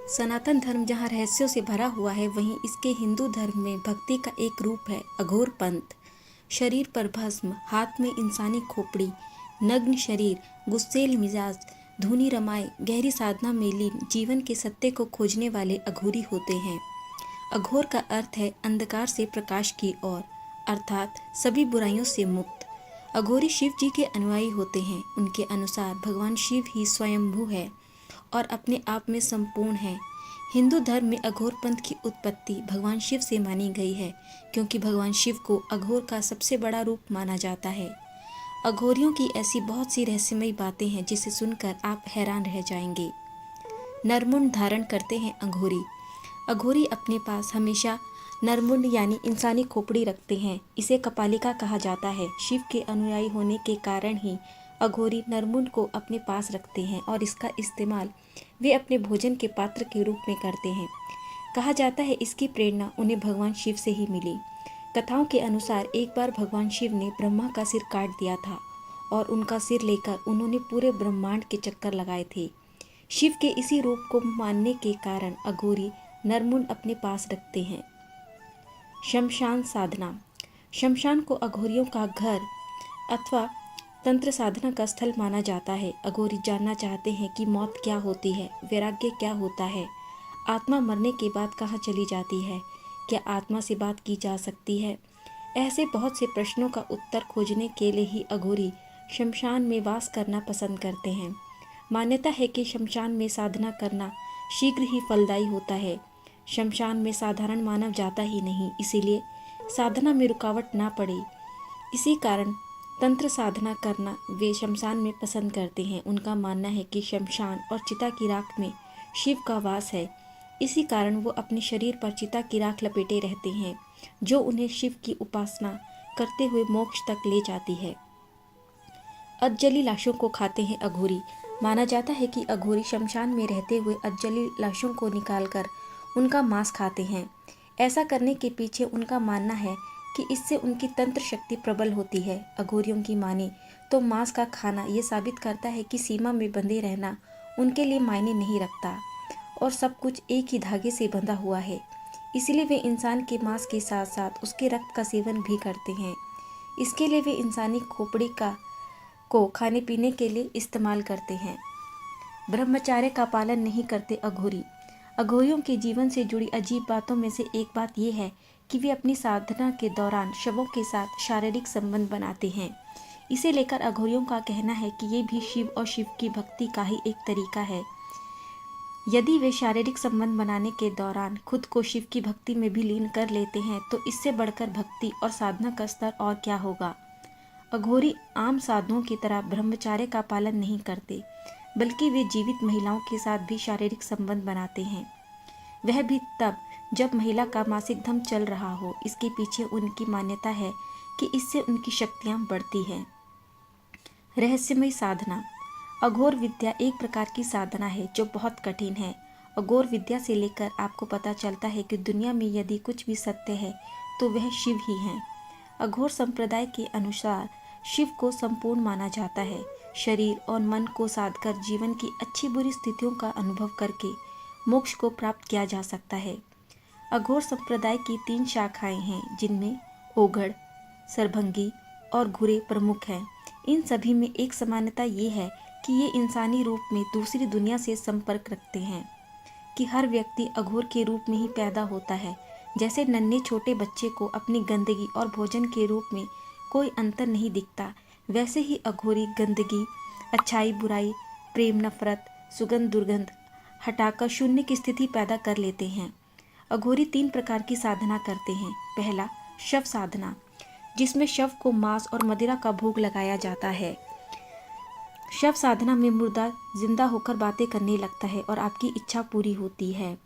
सनातन धर्म जहाँ रहस्यों से भरा हुआ है, वहीं इसके हिंदू धर्म में भक्ति का एक रूप है अघोर पंथ। शरीर पर भस्म, हाथ में इंसानी खोपड़ी, नग्न शरीर, गुस्सेल मिजाज, धुनी रमाए, गहरी साधना में लीन जीवन के सत्य को खोजने वाले अघोरी होते हैं। अघोर का अर्थ है अंधकार से प्रकाश की ओर, अर्थात सभी बुराइयों से मुक्त। अघोरी शिव जी के अनुयायी होते हैं। उनके अनुसार भगवान शिव ही स्वयंभू है और अपने आप में संपूर्ण है। हिंदू धर्म में अघोर पंथ की उत्पत्ति भगवान शिव से मानी गई है, क्योंकि भगवान शिव को अघोर का सबसे बड़ा रूप माना जाता है। अघोरियों की ऐसी बहुत सी रहस्यमयी बातें हैं जिसे सुनकर आप हैरान रह जाएंगे। नरमुंड धारण करते हैं अघोरी। अघोरी अपने पास हमेशा नरमुंड यानी इंसानी खोपड़ी रखते हैं। इसे कपालिका कहा जाता है। शिव के अनुयायी होने के कारण ही अघोरी नरमुंड को अपने पास रखते हैं और इसका इस्तेमाल वे अपने भोजन के पात्र के रूप में करते हैं। कहा जाता है इसकी प्रेरणा उन्हें भगवान शिव से ही मिली। कथाओं के अनुसार एक बार भगवान शिव ने ब्रह्मा का सिर काट दिया था और उनका सिर लेकर उन्होंने पूरे ब्रह्मांड के चक्कर लगाए थे। शिव के इसी रूप को मानने के कारण अघोरी नरमुंड अपने पास रखते हैं। शमशान साधना। शमशान को अघोरियों का घर अथवा तंत्र साधना का स्थल माना जाता है। अघोरी जानना चाहते हैं कि मौत क्या होती है, वैराग्य क्या होता है, आत्मा मरने के बाद कहाँ चली जाती है, क्या आत्मा से बात की जा सकती है। ऐसे बहुत से प्रश्नों का उत्तर खोजने के लिए ही अघोरी शमशान में वास करना पसंद करते हैं। मान्यता है कि शमशान में साधना करना शीघ्र ही फलदायी होता है। शमशान में साधारण मानव जाता ही नहीं, इसीलिए साधना में रुकावट ना पड़े, इसी कारण तंत्र साधना करना वे शमशान में पसंद करते हैं। उनका मानना है कि शमशान और चिता की राख में शिव का वास है, इसी कारण वो अपने शरीर पर चिता की राख लपेटे रहते हैं, जो उन्हें शिव की उपासना करते हुए मोक्ष तक ले जाती है। अधजली लाशों को खाते हैं अघोरी। माना जाता है कि अघोरी शमशान में रहते हुए अधजली लाशों को निकालकर उनका मांस खाते हैं। ऐसा करने के पीछे उनका मानना है कि इससे उनकी तंत्र शक्ति प्रबल होती है। अघोरियों की माने तो मांस का खाना ये साबित करता है कि सीमा में बंधे रहना उनके लिए मायने नहीं रखता और सब कुछ एक ही धागे से बंधा हुआ है। इसलिए वे इंसान के मांस के साथ साथ उसके रक्त का सेवन भी करते हैं। इसके लिए वे इंसानी खोपड़ी को खाने पीने के लिए इस्तेमाल करते हैं। ब्रह्मचर्य का पालन नहीं करते अघोरी। अघोरियों के जीवन से जुड़ी अजीब बातों में से एक बात यह है कि वे अपनी साधना के दौरान शवों के साथ शारीरिक संबंध बनाते हैं। इसे लेकर अघोरियों का कहना है कि ये भी शिव और शिव की भक्ति का ही एक तरीका है। यदि वे शारीरिक संबंध बनाने के दौरान खुद को शिव की भक्ति में भी लीन कर लेते हैं तो इससे बढ़कर भक्ति और साधना का स्तर और क्या होगा। अघोरी आम साधुओं की तरह ब्रह्मचर्य का पालन नहीं करते, बल्कि वे जीवित महिलाओं के साथ भी शारीरिक संबंध बनाते हैं, वह भी तब जब महिला का मासिक धर्म चल रहा हो। इसके पीछे उनकी मान्यता है कि इससे उनकी शक्तियां बढ़ती हैं। रहस्यमय साधना। अघोर विद्या एक प्रकार की साधना है जो बहुत कठिन है। अघोर विद्या से लेकर आपको पता चलता है कि दुनिया में यदि कुछ भी सत्य है तो वह शिव ही है। अघोर संप्रदाय के अनुसार शिव को संपूर्ण माना जाता है। शरीर और मन को साधकर जीवन की अच्छी बुरी स्थितियों का अनुभव करके मोक्ष को प्राप्त किया जा सकता है। अघोर संप्रदाय की 3 शाखाएं हैं, जिनमें ओघड़, सरभंगी और घुरे प्रमुख हैं। इन सभी में एक समानता ये है कि ये इंसानी रूप में दूसरी दुनिया से संपर्क रखते हैं, कि हर व्यक्ति अघोर के रूप में ही पैदा होता है। जैसे नन्हे छोटे बच्चे को अपनी गंदगी और भोजन के रूप में कोई अंतर नहीं दिखता, वैसे ही अघोरी गंदगी, अच्छाई बुराई, प्रेम नफरत, सुगंध दुर्गंध हटाकर शून्य की स्थिति पैदा कर लेते हैं। अघोरी 3 प्रकार की साधना करते हैं। पहला, शव साधना, जिसमें शव को मांस और मदिरा का भोग लगाया जाता है। शव साधना में मुर्दा जिंदा होकर बातें करने लगता है और आपकी इच्छा पूरी होती है।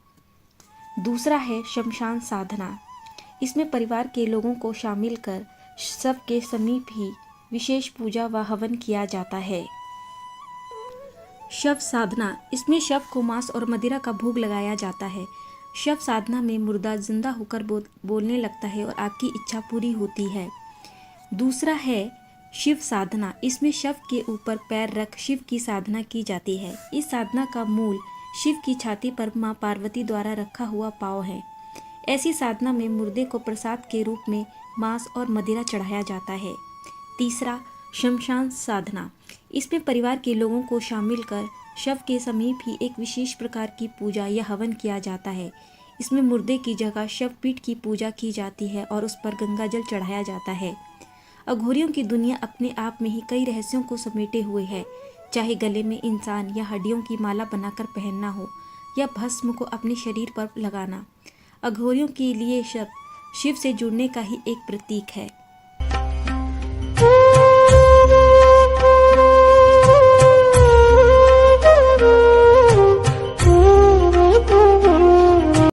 दूसरा है शमशान साधना। इसमें परिवार के लोगों को शामिल कर शव के समीप ही विशेष पूजा व हवन किया जाता है। शव साधना, इसमें शव को मांस और मदिरा का भोग लगाया जाता है। शव साधना में मुर्दा जिंदा होकर बोलने लगता है और आपकी इच्छा पूरी होती है। दूसरा है शिव साधना। इसमें शव के ऊपर पैर रख शिव की साधना की जाती है। इस साधना का मूल शिव की छाती पर मां पार्वती द्वारा रखा हुआ पाँव है। ऐसी साधना में मुर्दे को प्रसाद के रूप में मांस और मदिरा चढ़ाया जाता है। तीसरा, शमशान साधना। इसमें परिवार के लोगों को शामिल कर शव के समीप ही एक विशेष प्रकार की पूजा या हवन किया जाता है। इसमें मुर्दे की जगह शव पीठ की पूजा की जाती है और उस पर गंगा जल चढ़ाया जाता है। अघोरियों की दुनिया अपने आप में ही कई रहस्यों को समेटे हुए है, चाहे गले में इंसान या हड्डियों की माला बनाकर पहनना हो या भस्म को अपने शरीर पर लगाना। अघोरियों के लिए शव शिव से जुड़ने का ही एक प्रतीक है।